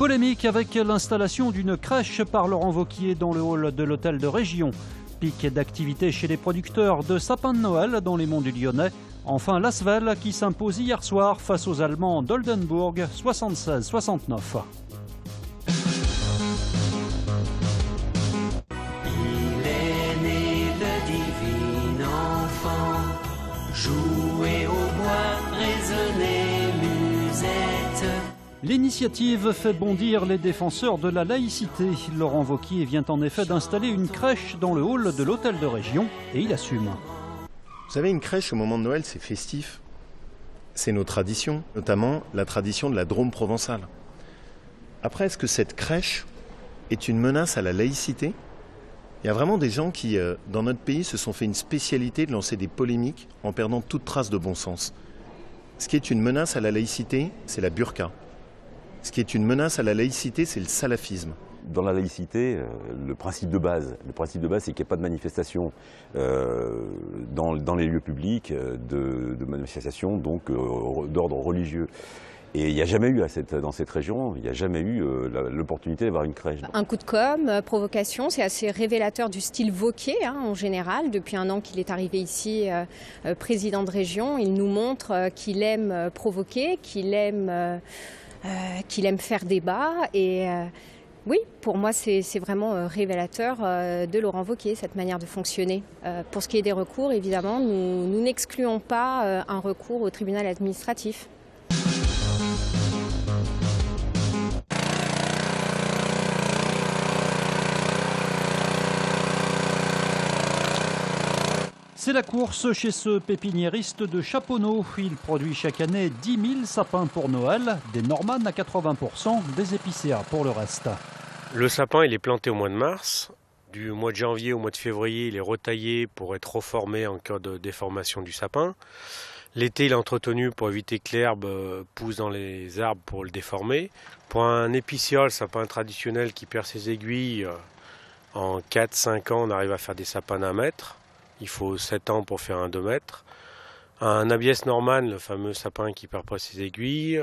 Polémique avec l'installation d'une crèche par Laurent Wauquiez dans le hall de l'hôtel de Région. Pic d'activité chez les producteurs de sapins de Noël dans les monts du Lyonnais. Enfin, l'Asvel qui s'impose hier soir face aux Allemands d'Oldenburg 76-69. Il est né le divin enfant, jouer au bois, résonner musette. L'initiative fait bondir les défenseurs de la laïcité. Laurent Wauquiez vient en effet d'installer une crèche dans le hall de l'hôtel de Région et il assume. Vous savez, une crèche au moment de Noël, c'est festif. C'est nos traditions, notamment la tradition de la Drôme provençale. Après, est-ce que cette crèche est une menace à la laïcité ? Il y a vraiment des gens qui, dans notre pays, se sont fait une spécialité de lancer des polémiques en perdant toute trace de bon sens. Ce qui est une menace à la laïcité, c'est la burqa. Ce qui est une menace à la laïcité, c'est le salafisme. Dans la laïcité, le principe de base, c'est qu'il n'y ait pas de manifestation dans les lieux publics, de manifestation donc d'ordre religieux. Et il n'y a jamais eu dans cette région, il n'y a jamais eu l'opportunité d'avoir une crèche. Un coup de com', provocation, c'est assez révélateur du style Wauquiez en général. Depuis un an qu'il est arrivé ici, président de région, il nous montre qu'il aime provoquer, qu'il aime faire débat. Et oui, pour moi, c'est vraiment révélateur de Laurent Wauquiez, cette manière de fonctionner. Pour ce qui est des recours, évidemment, nous n'excluons pas un recours au tribunal administratif. C'est la course chez ce pépiniériste de Chaponneau. Il produit chaque année 10 000 sapins pour Noël, des Normann à 80%, des épicéas pour le reste. Le sapin, il est planté au mois de mars. Du mois de janvier au mois de février, il est retaillé pour être reformé en cas de déformation du sapin. L'été, il est entretenu pour éviter que l'herbe pousse dans les arbres pour le déformer. Pour un épicéa, le sapin traditionnel qui perd ses aiguilles, en 4-5 ans, on arrive à faire des sapins d'1 mètre. Il faut 7 ans pour faire un 2 mètres. Un Abies Normann, le fameux sapin qui perd pas ses aiguilles,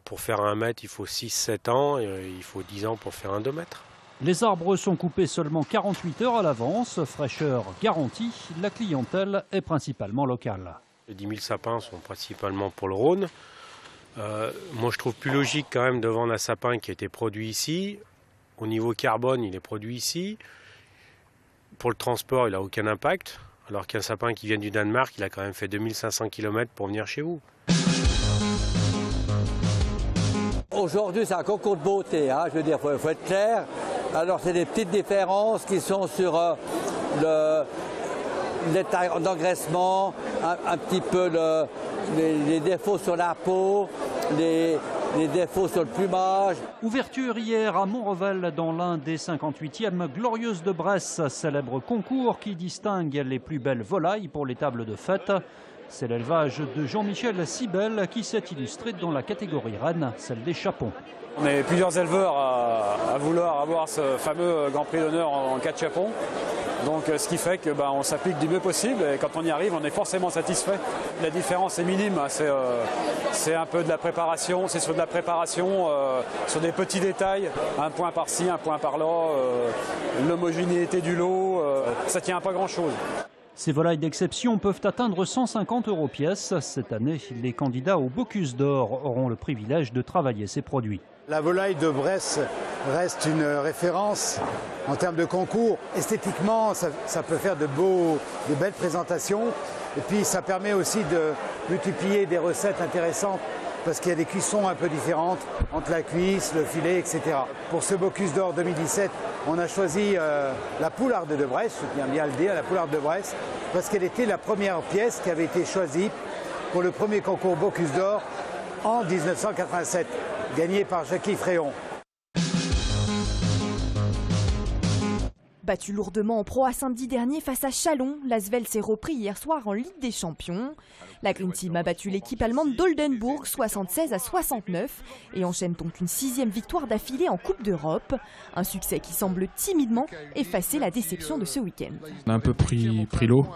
pour faire un 1 mètre, il faut 6-7 ans et il faut 10 ans pour faire un 2 mètres. Les arbres sont coupés seulement 48 heures à l'avance, fraîcheur garantie. La clientèle est principalement locale. Les 10 000 sapins sont principalement pour le Rhône. Moi, je trouve plus logique quand même de vendre un sapin qui a été produit ici. Au niveau carbone, il est produit ici. Pour le transport, il n'a aucun impact, alors qu'un sapin qui vient du Danemark, il a quand même fait 2500 km pour venir chez vous. Aujourd'hui, c'est un concours de beauté, je veux dire, il faut être clair. Alors, c'est des petites différences qui sont sur l'état d'engraissement, un petit peu les défauts sur la peau, les défauts sur le plumage. Ouverture hier à Montrevel dans l'un des 58e Glorieuses de Bresse, célèbre concours qui distingue les plus belles volailles pour les tables de fête. C'est l'élevage de Jean-Michel Sibel qui s'est illustré dans la catégorie reine, celle des chapons. On est plusieurs éleveurs à vouloir avoir ce fameux Grand Prix d'honneur en 4 chapons. Donc ce qui fait qu'on s'applique du mieux possible et quand on y arrive, on est forcément satisfait. La différence est minime, c'est un peu de la préparation, c'est sur de la préparation, sur des petits détails, un point par-ci, un point par-là, l'homogénéité du lot, ça tient à pas grand-chose. Ces volailles d'exception peuvent atteindre 150 € pièce. Cette année, les candidats au Bocuse d'Or auront le privilège de travailler ces produits. La volaille de Bresse reste une référence en termes de concours. Esthétiquement, ça peut faire de belles présentations. Et puis ça permet aussi de multiplier des recettes intéressantes parce qu'il y a des cuissons un peu différentes entre la cuisse, le filet, etc. Pour ce Bocuse d'Or 2017, on a choisi la poularde de Bresse, je tiens bien à le dire, la poularde de Bresse, parce qu'elle était la première pièce qui avait été choisie pour le premier concours Bocuse d'Or en 1987, gagné par Jackie Fréon. Battu lourdement en Pro A samedi dernier face à Chalon, l'Asvel s'est repris hier soir en Ligue des Champions. La Green Team a battu l'équipe allemande d'Oldenburg 76-69 et enchaîne donc une 6e victoire d'affilée en Coupe d'Europe. Un succès qui semble timidement effacer la déception de ce week-end. On a un peu pris l'eau.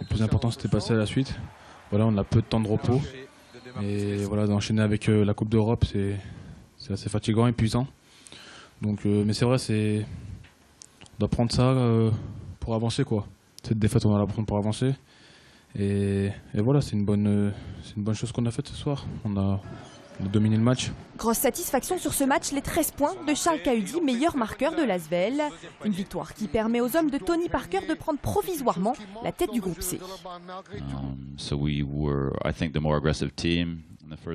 Le plus important, c'était passer à la suite. Voilà, on a peu de temps de repos. Et voilà, d'enchaîner avec la Coupe d'Europe, c'est assez fatigant, épuisant. Donc, mais c'est vrai, on doit prendre ça pour avancer, quoi. Cette défaite, on doit la prendre pour avancer. Et voilà, c'est une bonne chose qu'on a faite ce soir. On a dominé le match. Grosse satisfaction sur ce match, les 13 points de Charles Cahudy, meilleur marqueur de l'Asvel. Une victoire qui permet aux hommes de Tony Parker de prendre provisoirement la tête du groupe C.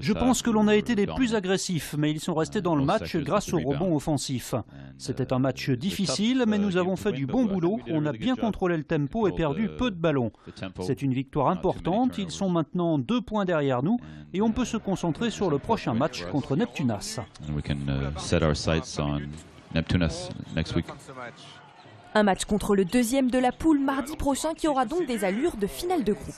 Je pense que l'on a été les plus agressifs, mais ils sont restés dans le match grâce au rebond offensif. C'était un match difficile, mais nous avons fait du bon boulot. On a bien contrôlé le tempo et perdu peu de ballons. C'est une victoire importante. Ils sont maintenant 2 points derrière nous et on peut se concentrer sur le prochain match contre Neptunas. Un match contre le deuxième de la poule mardi prochain qui aura donc des allures de finale de groupe.